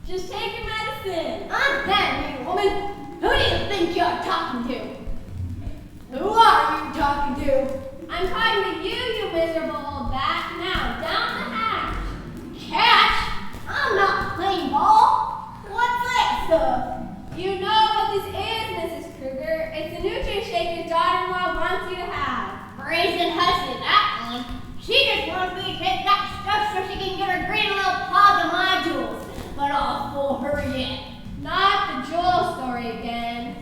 Just take your medicine. I'm Henry, woman. Who do you think you're talking to? Who are you talking to? I'm talking to you, you miserable old bat. Now, down the hatch. Catch? I'm not playing ball. What's that stuff? You know what this is, Mrs. Kruger. It's a nutrient shake your daughter-in-law wants you to have. Brazen hussy, that one. She just wants me to take that stuff so she can get her green little paws of my jewels. But I'll fool her yet. Not the jewel story again.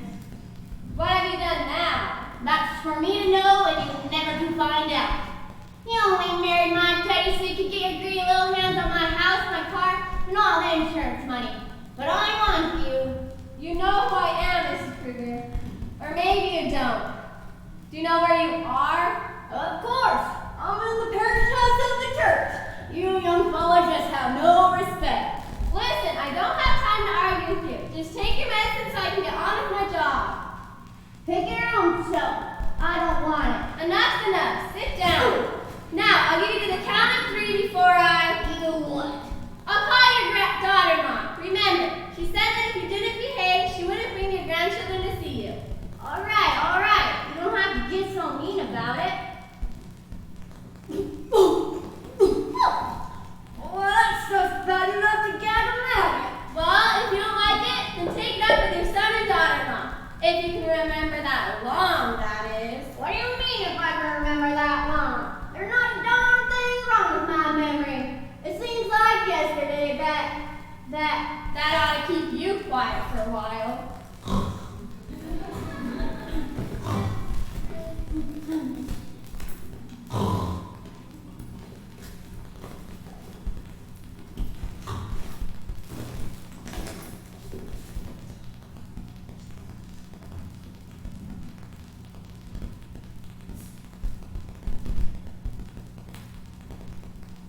What have you done now? That's for me to know and you'll never to find out. You only married my Teddy so you could get your greedy little hands on my house, my car, and all the insurance money. But I want you. You know who I am, Mrs. Kruger. Or maybe you don't. Do you know where you are? Of course. I'm in the parish house of the church. You young fellas just have no respect. Listen, I don't have time to argue with you. Just take your medicine so I can get on with my job. Take your own self. I don't want it. Enough's enough. Sit down. Now, I'll give you to the count of 3 before I... You what? I'll call your daughter-in-law. Remember, she said that if you didn't behave, she wouldn't bring your grandchildren to see you. All right. You don't have to get so mean about it. Well, that's just bad enough to get a maggot. Well, if you don't like it, then take it up with your son and daughter-in-law. If you can remember that long, that is. What do you mean if I can remember that long? There's not a darn thing wrong with my memory. It seems like yesterday That ought to keep you quiet for a while.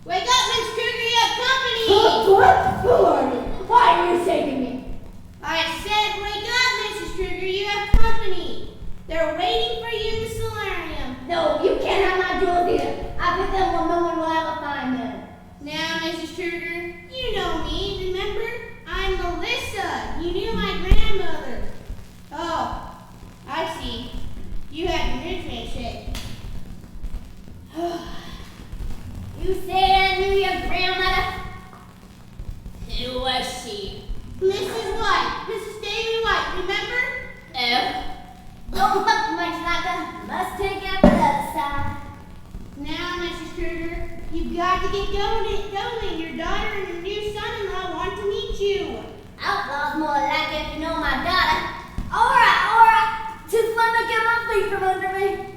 Wake up, Miss Kruger, you have company! What? Who are you? Why are you shaking me? I said, wake up, Mrs. Kruger, you have company. They're waiting for you in the solarium. No, you can't have my jewels either. I put them where no one will ever find them. Now, Mrs. Kruger, you know me, remember? I'm Melissa. You knew my grandmother. Oh, I see. You had your nutrient shake. You say I knew your grandmother? Who was she? Mrs. White. Mrs. Davy White, remember? Oh. Don't look much like her. Must take after the other side. Now, Mrs. Kruger, you've got to get going. Your daughter and your new son-in-law want to meet you. Outlaw's more like it if you know my daughter. All right. Just let me get my feet from under me.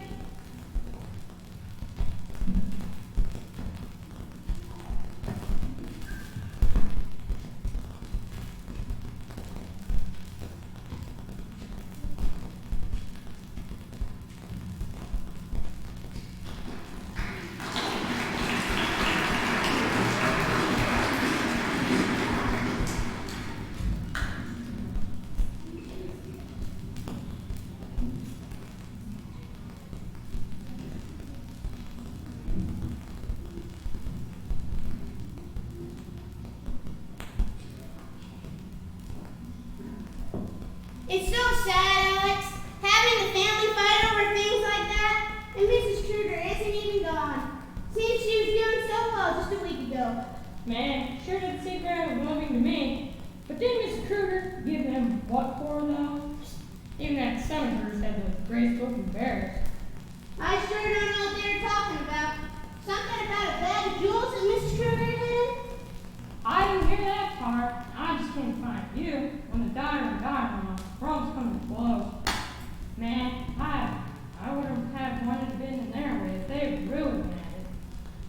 It's so sad, Alex, having a family fight over things like that. And Mrs. Kruger isn't even gone. Seems she was doing so well just a week ago. Man, sure did seem very loving to me. But didn't Miss Kruger give him what for, though? Even that son of hers had those gray spoken bears. I sure don't know what they were talking about. Something about a bag of jewels that Mrs. Kruger had? I didn't hear that part. I just came to find you when the daughter-in-law Rome's coming to blows. Man, I would have wanted to be in there with. They really been at it.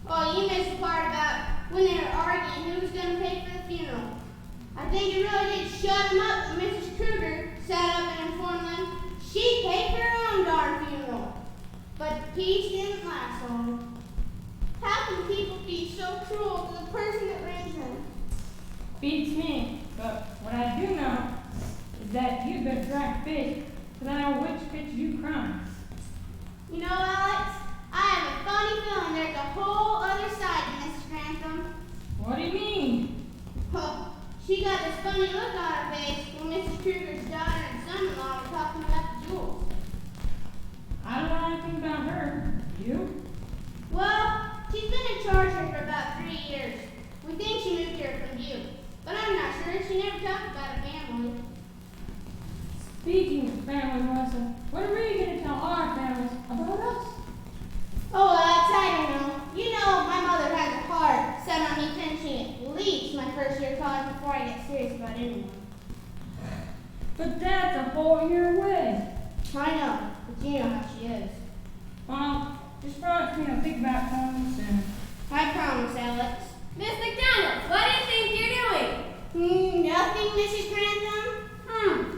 Oh, you missed the part about when they were arguing who was going to pay for the funeral. I think it really did shut them up when Mrs. Kruger sat up and informed them she'd pay for her own darn funeral. But the peace didn't last long. How can people be so cruel to the person that raised them? Beats me. But what I do know is that you've been drank fish, because I know which pitch you crimes. You know, Alex, I have a funny feeling there's a whole other side to Mrs. Grantham. What do you mean? Huh. She got this funny look on her face when Mrs. Kruger's daughter and son-in-law were talking about the jewels. I don't know anything about her. You? Well, she's been in charge here for about 3 years. We think she moved here from you, but I'm not sure. She never talked about her family. Speaking of family, Melissa, what are we going to tell our families about us? Oh, I don't know. You know, my mother has a heart set on me finishing at least my first year of college before I get serious about anyone. But that's a whole year away. I know, but you know how she is. Well, just promise me I'll think about calling soon. I promise, Alex. Miss McDonald, what do you think you're doing? Nothing, Mrs. Grantham.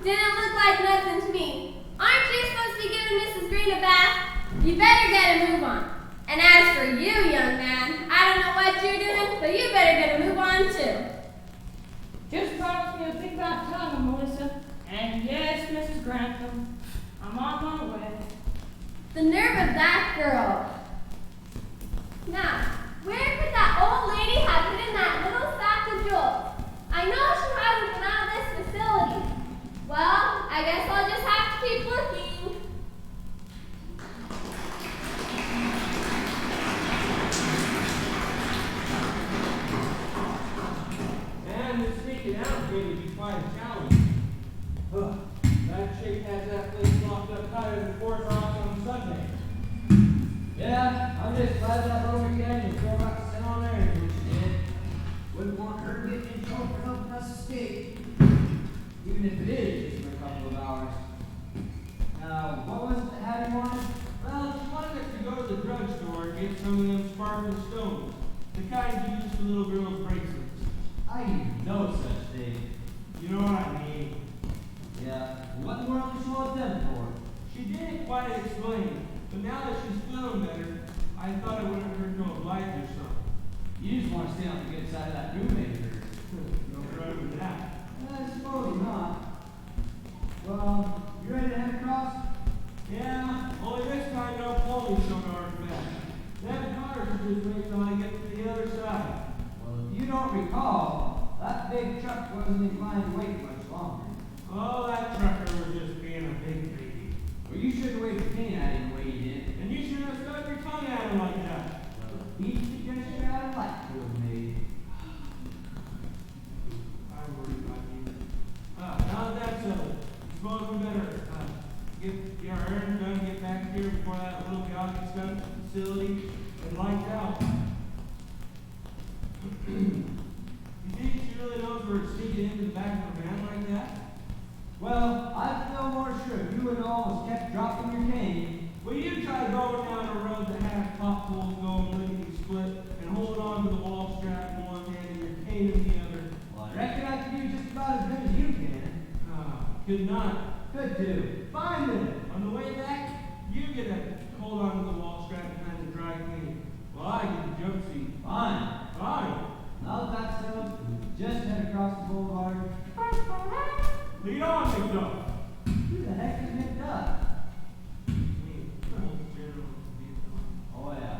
Didn't look like nothing to me. Aren't you supposed to be giving Mrs. Green a bath? You better get a move on. And as for you, young man, I don't know what you're doing, but you better get a move on too. Just promise me I'll think about telling them, Melissa. And yes, Mrs. Grantham, I'm on my way. The nerve of that girl. Now, where could that old lady have hidden that little sack of jewels? I know she hasn't been out of this facility. Well, I guess I'll just have to keep looking. And this sneaking out is going to be quite a challenge. That chick has that place locked up tighter than Fort Ross on Sunday. Yeah, I'm just glad that Roma Canyon still got to sit on there and what she did. Wouldn't want her getting in trouble for helping us escape. Even if it is just for a couple of hours. Now, what was it that Hattie wanted? Well, she wanted us to go to the drugstore and get some of them sparkling stones. The kind you use for little girls' bracelets. I didn't know such thing. You know what I mean? Yeah. What in the world did she want them for? She didn't quite explain, but now that she's feeling better, I thought it wouldn't hurt to oblige her some. You just want to stay on the good side of that roommate of hers. No problem with that. I suppose not. Well, you ready to head across? Yeah, only this time no ponies so darn fast. Them cars are just waiting till I get to the other side. Well, if you don't recall, that big truck wasn't inclined to wait much longer. Oh, that trucker was just being a big baby. Well, you shouldn't wave a cane at him the way you did. And you shouldn't have stuck your tongue at him like that. Well, he's suggestion I'd like to have made. I worry about you. Now that that's settled, suppose we better get our errands done, get back here before that little gal gets done at the facility and lights out. You think she really knows we're sneaking into the back of a van like that? Well, I feel more sure if you had almost kept dropping your cane. Well, you try going down a road that has potholes going lickety split and hold on to the wall strap in one hand and your cane in the other. Well, I reckon I can do just about as good as you can. Could not. Could do. Fine then. On the way back, you get a hold on to the wall strap behind the dry cleaning. Well, I get the jump seat. Fine. Fine. Now that that's settled, just head across the boulevard. Lead on, McDuck. Who the heck is McDuck? Oh, yeah.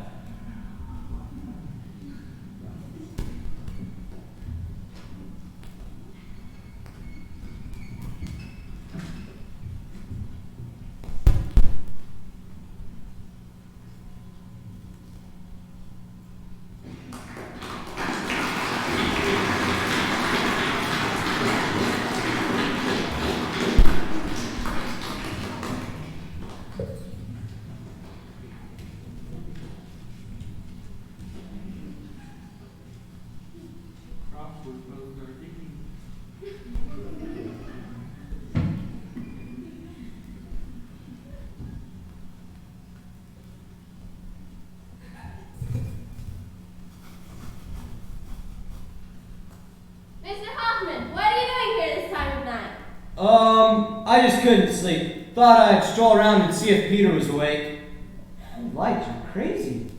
Mr. Hoffman, what are you doing here this time of night? I just couldn't sleep. Thought I'd stroll around and see if Peter was awake. The lights are crazy.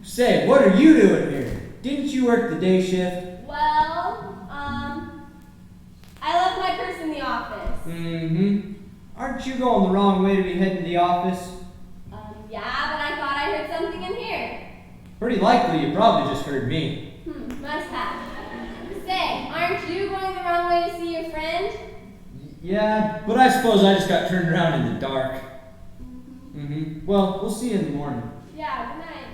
Say, what are you doing here? Didn't you work the day shift? Well, I left my purse in the office. Mm-hmm. Aren't you going the wrong way to be heading to the office? Yeah, but I thought I heard something in here. Pretty likely you probably just heard me. Must have. Say, way to see your friend? Yeah, but I suppose I just got turned around in the dark. Well, we'll see you in the morning. Yeah, good night.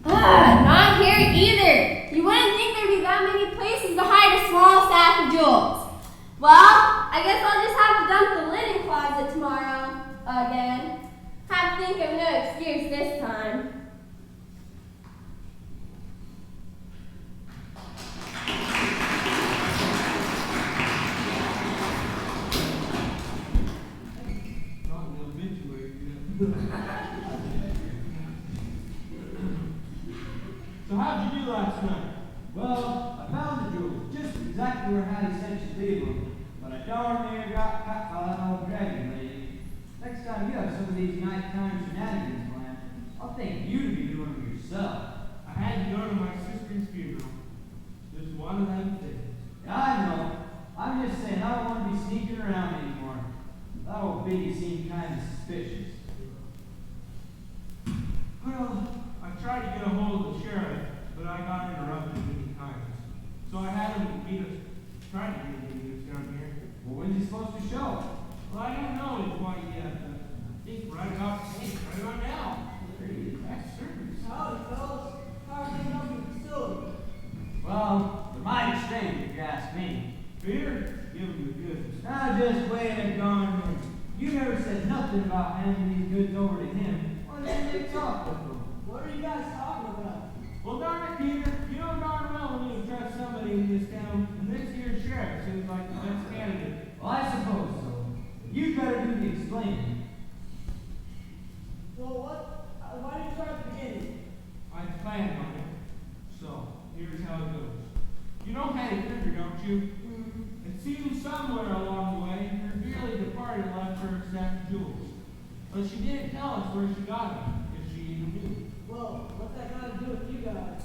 Not here either. You wouldn't think there'd be that many places to hide a small sack of jewels. Well, I guess I'll just have to dump the linen closet tomorrow again. Have to think of no excuse this time. Not in the obituary, yeah. So how'd you do last night? Well, I found the jewels, just exactly where Hattie said she'd leave them. But I darn near got caught by that old dragon lady. Next time you have some of these nighttime shenanigans planned, I'll think you to be doing them yourself. I had to go to my sister's funeral. Just one of them things. Yeah, I know. I'm just saying I don't want to be sneaking around anymore. That old biggie seemed kind of suspicious. Well, I tried to get a hold of the sheriff, but I got interrupted many times. So I had him meet us, tried to get him to meet us down here. Well, when's he supposed to show? Well, I don't know it quite yet, but I think right about now. That's certain. Howdy, fellas. How are things up in the facility? Well, they're mighty strange if you ask me. Peter, give him the goods. Now just wait a darn minute. You never said nothing about handing these goods over to him. Why didn't you talk with him? What are you guys talking about? Well, darn it, Peter, you know darn well when you trust somebody in this town, and this here sheriff seems like the best candidate. Well, I suppose so. You'd better do the explaining. Well, why did you start at the beginning? I planned on it. So, here's how it goes. You know Hattie Kruger, don't you? It seems somewhere along the way, her dearly departed left her a stack of jewels. But she didn't tell us where she got them, if she even knew. Well, what's that got to do with you guys?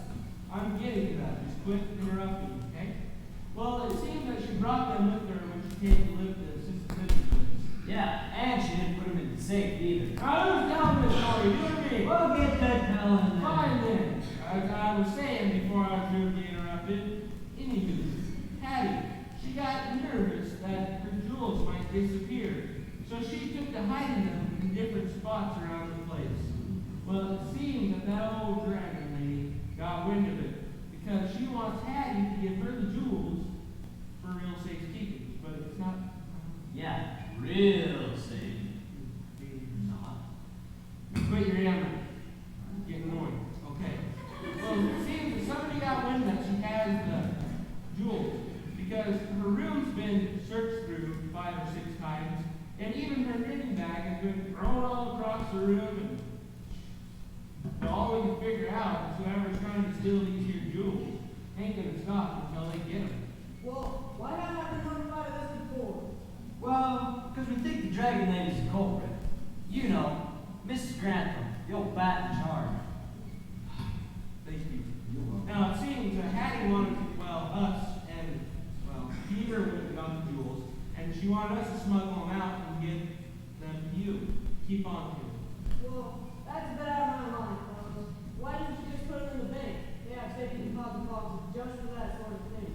I'm getting to that. Just quit interrupting me, okay? Well, it seems that she brought them with her when she came to live at the assisted living place. Yeah, and she didn't put them in the safe either. Now, who's telling this story? You or me? Well, get that telling then. Fine then. As I was saying before I was rudely interrupted, anywho, Hattie, she got nervous that her jewels might disappear. So she took to hiding them in different spots around the place. Well, it seems that old dragon lady got wind of it because she wants Hattie to give her the jewels for real safekeeping, but it's not. Yeah, real safe. Not. Quit your yammering. It's getting annoying. Okay. Well, it seems that somebody got wind that she has the jewels because her room's been searched through 5 or 6 times, and even her knitting bag has been thrown all across the room. And all we can figure out is whoever's trying to steal these here jewels ain't gonna stop until they get them. Well, why haven't I been notified of this before? Well, because we think the dragon lady's the culprit. You know, Mrs. Grantham, the old bat in charge. Thank you. Now it seems that Hattie wanted, us and, Peter went got the jewels, and she wanted us to smuggle them out and get them to you. Keep on to it. Well, that's a bit out of my line, fellas. Why didn't you just put them in the bank? They have safety deposit boxes just for that sort of thing.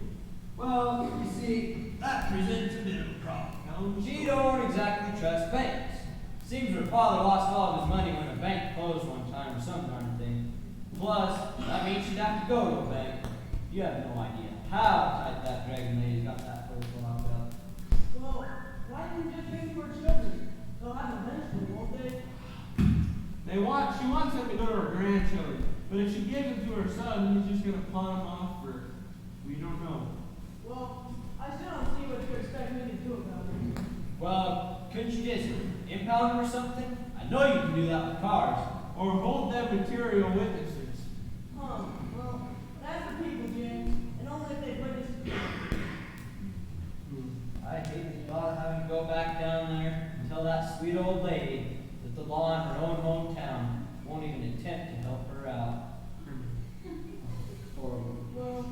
Well, you see, that presents a bit of a problem. No, She don't exactly trust banks. Seems her father lost all of his money when a bank closed one time or some darn thing. Plus, that means she'd have to go to a bank. You have no idea how tight that dragon lady's got that place locked up. Well, why didn't you just give them to her children? They'll have them eventually, won't they? she wants them to go to her grandchildren, but if she gives them to her son, he's just gonna pawn them off for, we don't know. Well, I still don't see what you expect me to do about it. Well, couldn't you just impound them or something? I know you can do that with cars. Or hold them material witnesses. Huh, well, that's the people, James, and only if they witness it. I hate the thought of having to go back down there and tell that sweet old lady that the law in her own hometown won't even attempt to help her out. Horrible. Well,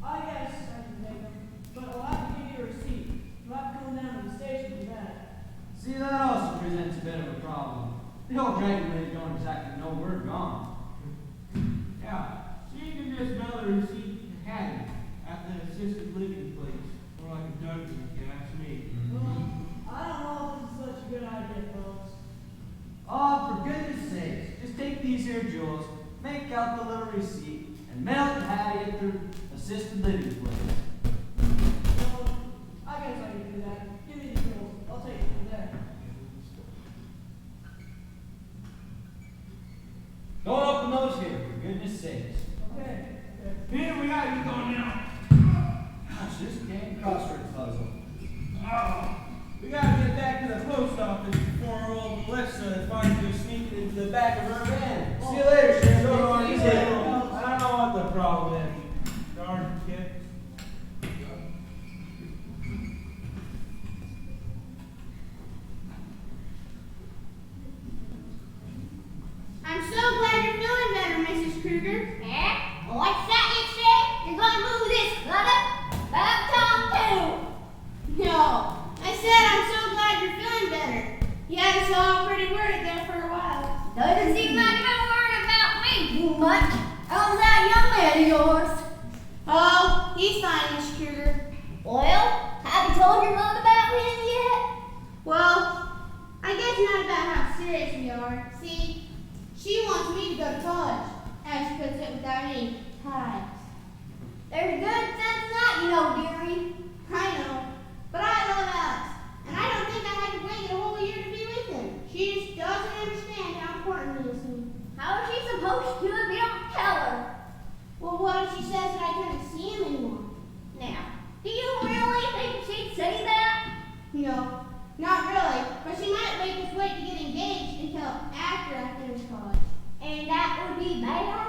I guess I can take them, but I'll have to give you a receipt. You'll have to come down to the station for that. See, that also presents a bit of a problem. The old dragon lady don't exactly know we're gone. delivery receipt to Hattie at the assisted living place. More like a dungeon, if you ask me. Mm-hmm. I don't know if this is such a good idea, folks. Oh, for goodness sakes, just take these here jewels, make out the little receipt, and mail it to Hattie at the assisted living place. Well, I guess I can do that. Give me the bills. I'll take it from there. Don't open those here, for goodness sakes. Okay. Peter, we got you going now. Gosh, this dang crossword puzzle. Oh, we gotta get back to the post office before old Melissa finds you sneaking into the back of her van. See you later, Sheriff. So long, Take it you easy. I don't know what the problem is. Darn kid. I'm so glad you're feeling better, Mrs. Kruger. Eh? What's that you say? You're gonna move this clutter back down too. No, I said I'm so glad you're feeling better. You had us all pretty worried there for a while. Doesn't seem like you're worried about me too much. How's that young man of yours? Oh, he's fine, Miss Kruger. Well, have you told your mom about him yet? Well, I guess not about how serious we are. See, she wants me to go to college, as she puts it without any ties. There's good sense in that, you know, dearie. I know, but I love Alex, and I don't think I had to wait a whole year to be with him. She just doesn't understand how important he is to me. How is she supposed to if you don't tell her? Well, what if she says that I couldn't see him anymore? Now, do you really think she'd say that? No, not really, but she might make us wait to get engaged until after I finish college. And that would be bad?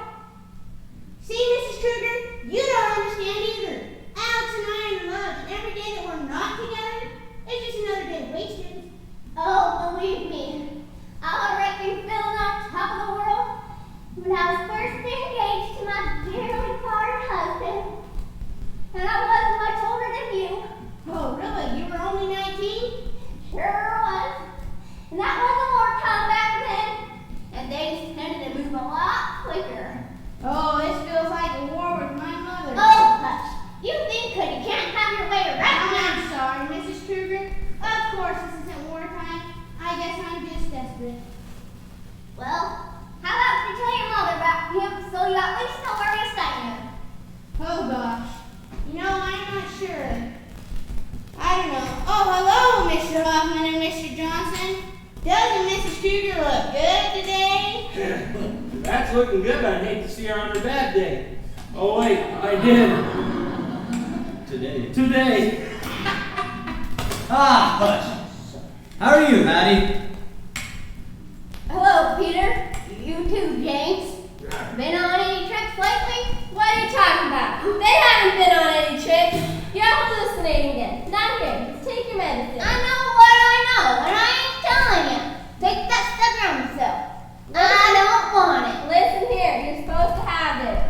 See, Mrs. Kruger, you don't understand either. Alex and I are in love, and every day that we're not together is just another day wasted. Oh, believe me, I reckon feeling on top of the world when I was first engaged to my dearly departed husband. And I wasn't much older than you. Oh, really? You were only 19? Sure was. And that wasn't more time back then. And things tended to move a lot quicker. Oh, this feels like a war with my mother. Oh, hush. You think 'cause you can't have your way around that. I'm sorry, Mrs. Kruger. Of course, this isn't wartime. I guess I'm just desperate. Well, how about you tell your mother about him so you at least know where you stand? Oh, gosh. You know, I'm not sure. I don't know. Oh, hello, Mr. Hoffman and Mr. Johnson. Doesn't Mrs. Kruger look good today? That's looking good, but I hate to see her on her bad day. Oh, wait, I did. Today. Ah, hush. How are you, Hattie? Hello, Peter. You too, James. Been on any trips lately? What are you talking about? They haven't been on any trips. You're hallucinating again. Not here. Just take your medicine. I know what I know, and I ain't telling you. Take that stuff from yourself. I don't want it. Listen here. You're supposed to have this.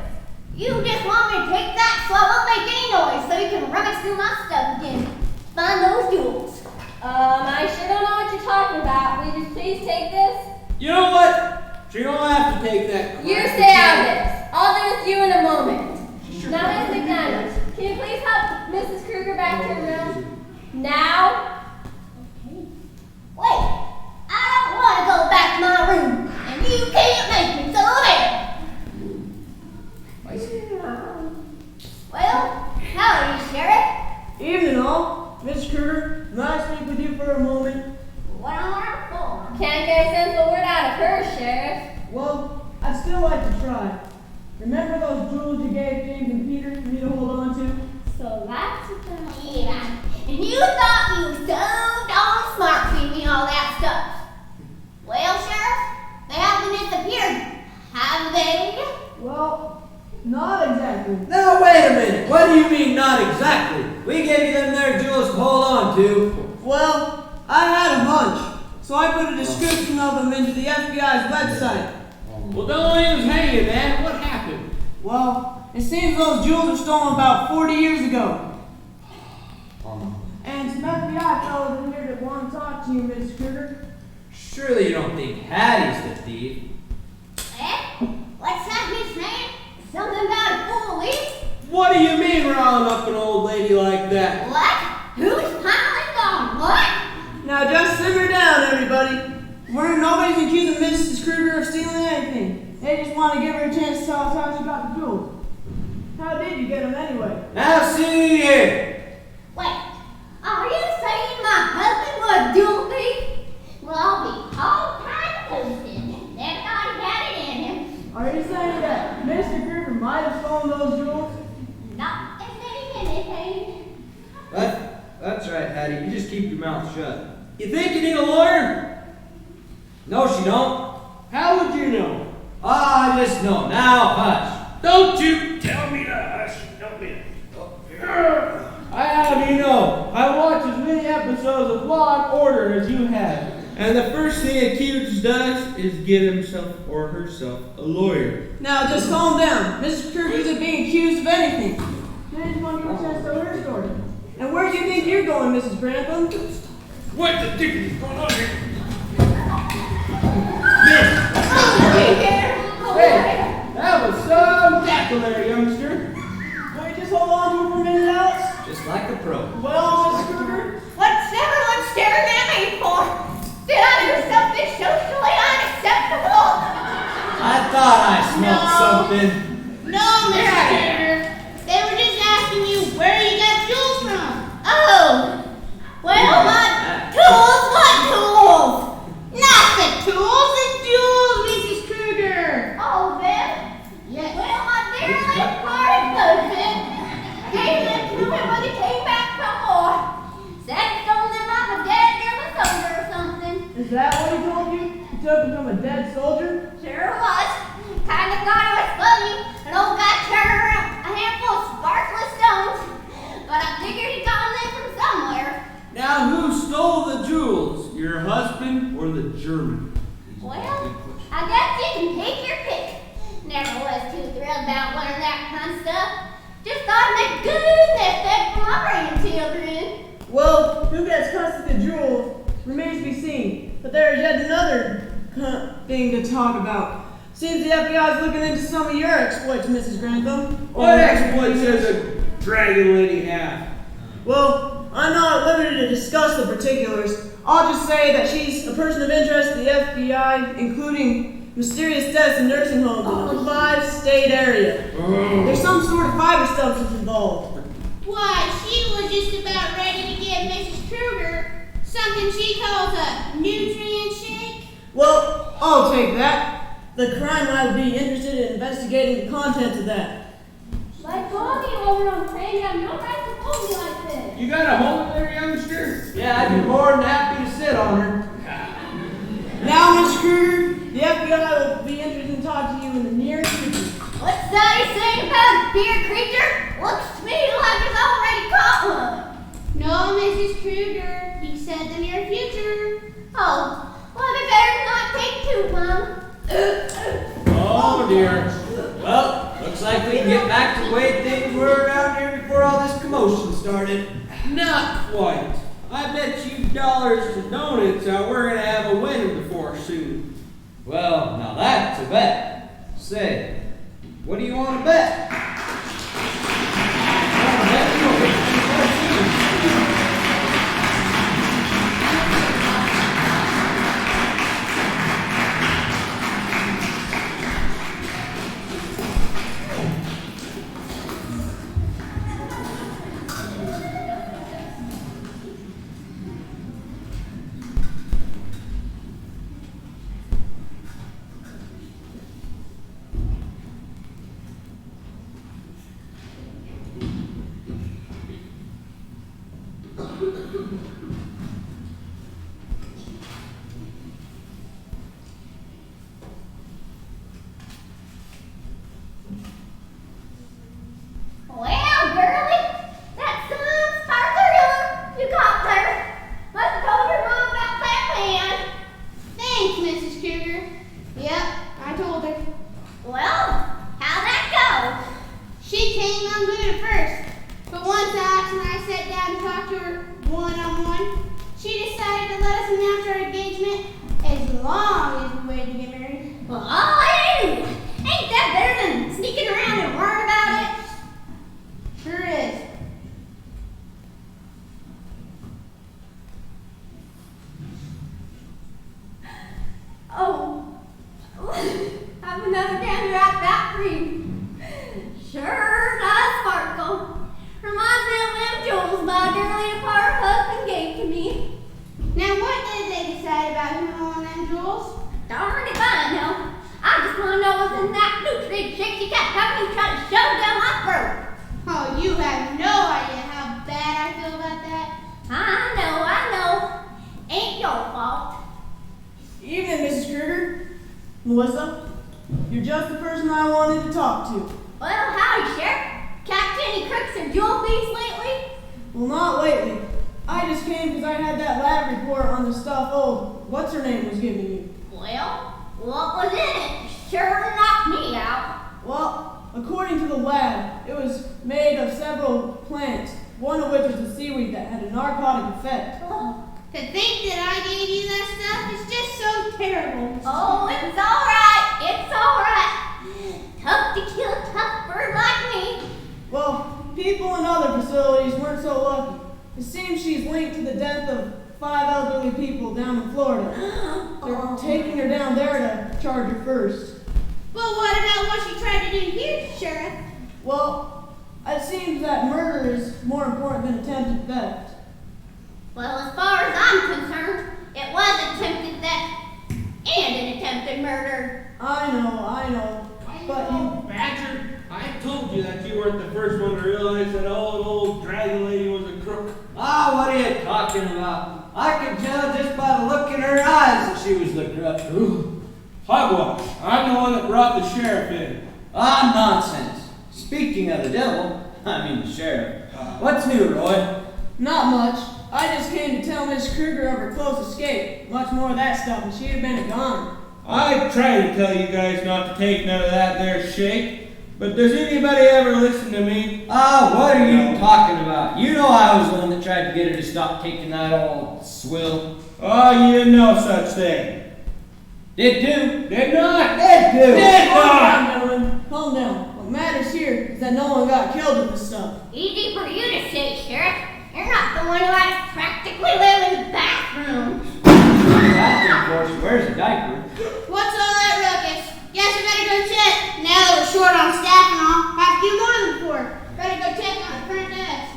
You just want me to take that so I won't make any noise so you can rummage through my stuff again. Find those jewels. I sure don't know what you're talking about. Will you just please take this? You know what? You don't have to take that. You stay out of this. I'll do with you in a moment. Now, Miss McDaniels, can you please help Mrs. Kruger back to her room? Now? Okay. Wait, I don't want to go back to my room, and you can't make me, so there. Well, howdy, Sheriff. Evening, all. Miss Kruger, may I speak with you for a moment? What on earth for? Can't get a sensible word out of her, Sheriff. Well, I'd still like to try. Remember those jewels you gave James and Peter for me to hold on to? So that's about it. Yeah. And you thought you were so darn smart feeding me all that stuff. Well, Sheriff, they haven't disappeared, have they? Well, not exactly. Now wait a minute. What do you mean not exactly? We gave you them there jewels to hold on to. Well, I had a hunch, so I put a description of them into the FBI's website. Well, don't leave us hanging, man. What happened? Well, it seems those jewels were stolen about 40 years ago. And some FBI fellows in here that want to talk to you, Miss Kruger. Surely you don't think Hattie's the thief. Eh? What's that, Miss Man? Something about a police What do you mean round up an old lady like that? What? Who's piling on what? Now just simmer down, everybody. Nobody's accusing Mrs. Kruger of stealing anything. They just want to give her a chance to tell us how she got the jewels. How did you get them anyway? Now see here. Wait, are you saying my husband was jewel thief? Well, I'll be all kind of posted. Everybody had it in him. Are you saying that Mr. Kruger might have stolen those jewels? Not admitting anything. That's right, Hattie. You just keep your mouth shut. You think you need a lawyer? No, she don't. How would you know? I just know. Now hush. Don't you tell me to hush. Don't me. I have you know, I watch as many episodes of Law and Order as you have. And the first thing a accused does is get himself or herself a lawyer. Now just calm down. Mrs. Kruger isn't being accused of anything. They just want to give a chance to tell her story. And where do you think you're going, Mrs. Grantham? What the dickens is going on here? Hey, that was spectacular, youngster. Will you just hold on to her for a minute, Alex? Just like a pro. Well, Mrs. Kruger, What's everyone staring at me for? Did I do something socially unacceptable? I thought I smelled something. No, Mr. Kruger. They were just asking you where you got jewels from. Oh, well, my tools? What tools? Not the tools, the jewels, Mrs. Kruger. Oh, then? Yes. Well, my dear late party person gave them to him when he came back from war. Said he stole them off a dead German soldier or something. is that what he told you? You took him from a dead soldier? Sure was. Kinda thought it was funny. An old guy turned around a handful of sparkling stones. But I figured he got them from somewhere. Now, who stole the jewels? Your husband or the German? Well, I guess you can take your pick. Never was too thrilled about learning that kind of stuff. Just thought it'd make good nest egg for my grandchildren. Well, who gets custody of the jewels remains to be seen. But there is yet another thing to talk about. Seems the FBI is looking into some of your exploits, Mrs. Grantham. What exploits does a dragon lady have? Well, I'm not at liberty to discuss the particulars. I'll just say that she's a person of interest to the FBI, including mysterious deaths in nursing homes in a 5-state area. There's some sort of fiber substance involved. Why, she was just about ready to give Mrs. Kruger something she calls a nutrient shake. Well, I'll take that. The crime I would be interested in investigating the contents of that. Like Bobby over on the train, you have no right to hold me like this. You got a home there, youngster? Yeah, I'd be more than happy to sit on her. Now, Mr. Kruger, the FBI will be interested in talking to you in the near future. What's that he's saying about a dear creature? Looks to me like he's already caught one. No, Mrs. Kruger. He said the near future. Oh, well, we better not take too long. Oh dear. Well, looks like we can get back to the way things were around here before all this commotion started. Not quite. I bet you dollars to donuts we're gonna have a winner before soon. Well, now that's a bet. Say, what do you want to bet? Oh no, it wasn't that nutrient shake. She kept coming and trying to shove it down my throat. Oh, you have no idea how bad I feel about that. I know. Ain't your fault. Evening, Mrs. Kruger. Melissa, you're just the person I wanted to talk to. Well, howdy, Sheriff. Catch any crooks or jewel thieves lately? Well, not lately. I just came because I had that lab report on the stuff old what's-her-name was giving you. Well, what was in it? Sure knocked me out. Well, according to the lab, it was made of several plants, one of which was a seaweed that had a narcotic effect. Oh, To think that I gave you that stuff is just so terrible. it's all right. Tough to kill a tough bird like me. Well, people in other facilities weren't so lucky. It seems she's linked to the death of 5 elderly people down in Florida. They're taking her down there to charge her first. But what about what she tried to do here, Sheriff? Well, it seems that murder is more important than attempted theft. Well, as far as I'm concerned, it was attempted theft and an attempted murder. I know, but you... Badger, I told you that you weren't the first one to realize that old dragon lady was a crook. Ah, what are you talking about? I could tell just by the look in her eyes that she was the crook. Ooh, hogwash. I'm the one that brought the sheriff in. Ah, nonsense. Speaking of the devil, I mean the sheriff. What's new, Roy? Not much. I just came to tell Miss Kruger of her close escape. Much more of that stuff, and she'd have been a goner. I tried to tell you guys not to take none of that there shake, but does anybody ever listen to me? Ah, what are you talking about? You know I was the one that tried to get her to stop taking that old swill. Oh, you didn't know such thing. Did do. Did not. Did do. Did Calm not. down, gentlemen. Calm down. What matters here is that no one got killed with this stuff. Easy for you to say, Sheriff. You're not the one who had to practically live in the bathroom. That thing, of course, wears a diaper. What's all that ruckus? Guess I better go check. Now that we're short on staff and all, have to do more than before. Better go check on the front desk.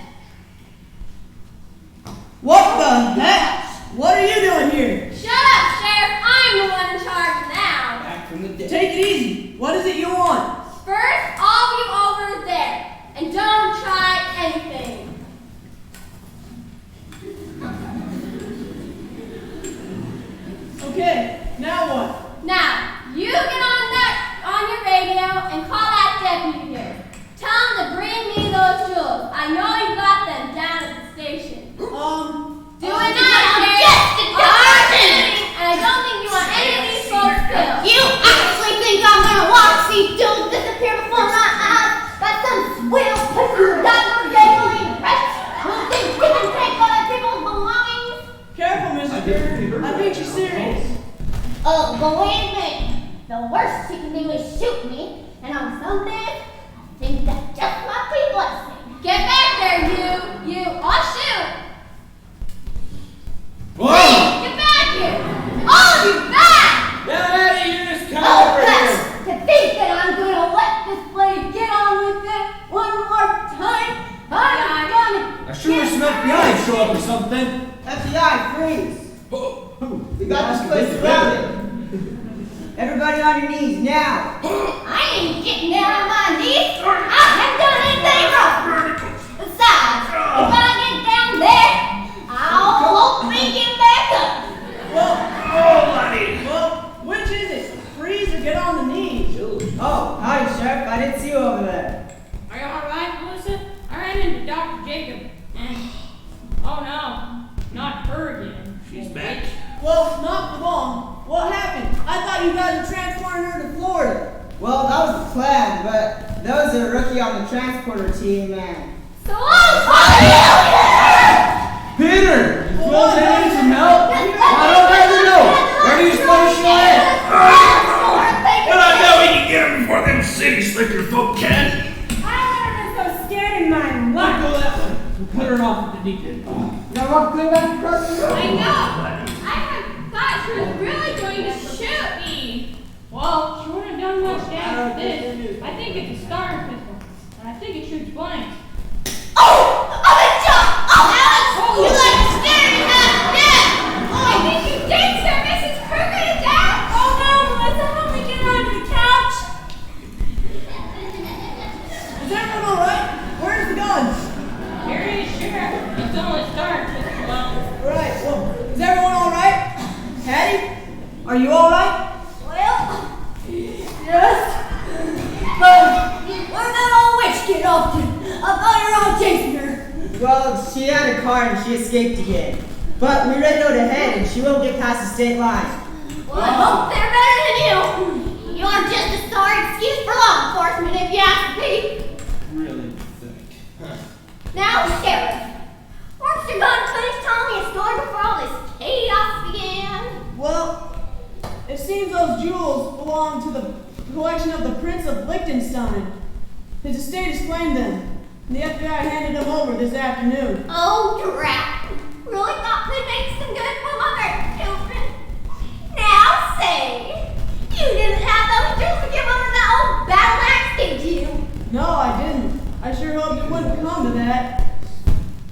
What the heck? What are you doing here? Shut up, Sheriff. I'm the one in charge now. Back from the dead. Take it easy. What is it you want? First, all of you over there. And don't try anything. Okay, now what? Now, you get on your radio and call that deputy here. Tell him to bring me those jewels. I know you got them down at the station. Do it now, Sheriff. And I don't think you want any of these folks killed. You actually think I'm gonna watch these dudes disappear before my eyes? Got some swell pussy diaper dangling rest. Who thinks you can take other people's belongings? Careful, Mrs. Kruger. I think she's serious. Oh, believe me, the worst you can do is shoot me, and on some days, I think that just might be a blessing. Get back there, you! I'll shoot! Whoa! Hey, get back here! All of you back! Now, Eddie, you just come Oh, over Gus, here. to think that I'm gonna let this place get on with it one more time, I'm gonna... I sure wish some FBI show up or something. FBI, freeze! Oh, We got this place surrounded. Everybody on your knees now. I ain't getting down on my knees. I haven't done anything wrong. Besides, if I get down there, I'll won't be getting back up. Well, which is it? Freeze or get on the knees? Oh, howdy, Sheriff. I didn't see you over there. Are you alright, Melissa? I ran into Dr. Jacob and... Oh no, not her again. she's back. Well, not for long. What happened? I thought you guys were transporting her to Florida. Well, that was the plan, but there was a rookie on the transporter team, and So I'm Peter! You supposed to need some help? I don't ever know. Where do you suppose she went? But I know we can get her before them city slicker folk can. I've never been so scared in my life. Go that way. We'll put her off at the deep end. you gotta walk clear back across the road. I know. I thought she was really going to shoot me. Well, she wouldn't have done much damage with this. I think it's a star pistol, and I think it shoots blanks. Oh, Alex! You like to scare me, huh? Yeah! I think you did, sir. Mrs. Kruger is down. Oh no, Melissa, help me get onto the couch. she had a car and she escaped again. But we radioed ahead and she won't get past the state line. Well, I hope they're better than you. You're just a sorry excuse for law enforcement if you ask me. Really pathetic. Now, Sheriff, weren't you going to please tell me a story before all this chaos began? Well, it seems those jewels belong to the collection of the Prince of Liechtenstein. His estate has claimed them, and the FBI handed them over this afternoon. Oh, drat. Really thought we'd make some good from other children. Now, say, you didn't have those jewels to give over that old battle axe, did you? No, I didn't. I sure hoped it wouldn't come to that.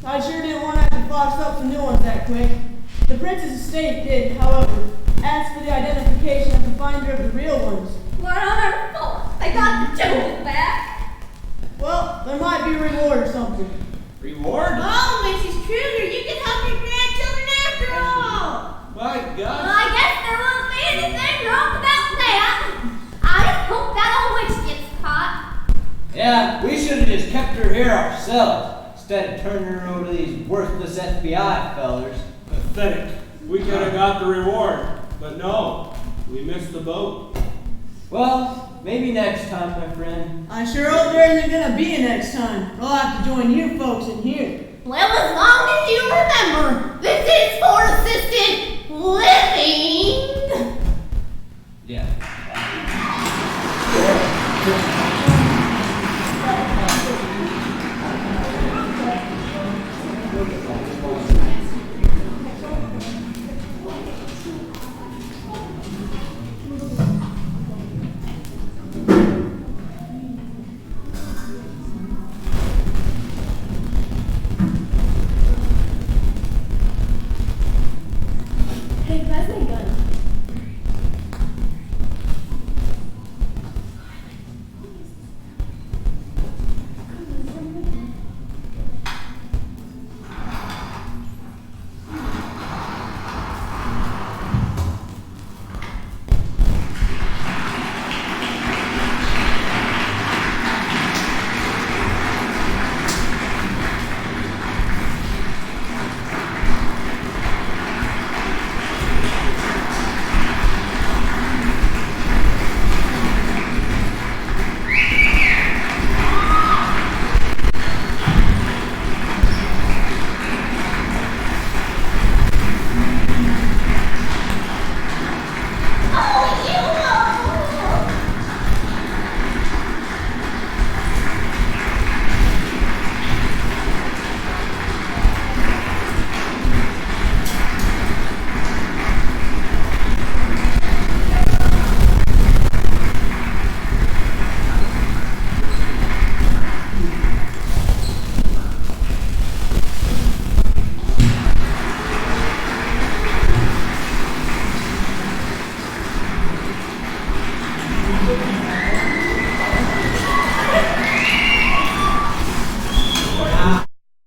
I sure didn't want to have to box up some new ones that quick. The prince's estate did, however, ask for the identification of the finder of the real ones. Wonderful. I got the jewels back. Well, there might be a reward or something. Reward? Oh, Mrs. Kruger, you can help your grandchildren after all. My Well, God. I guess there won't be anything wrong about that. I just hope that old witch gets caught. Yeah, we should have just kept her here ourselves, instead of turning her over to these worthless FBI fellers. Pathetic. We could have got the reward. But no, we missed the boat. Well, maybe next time, my friend. I sure hope there isn't gonna be a next time. I'll have to join you folks in here. Well, as long as you remember, this is for assisted living. Yeah.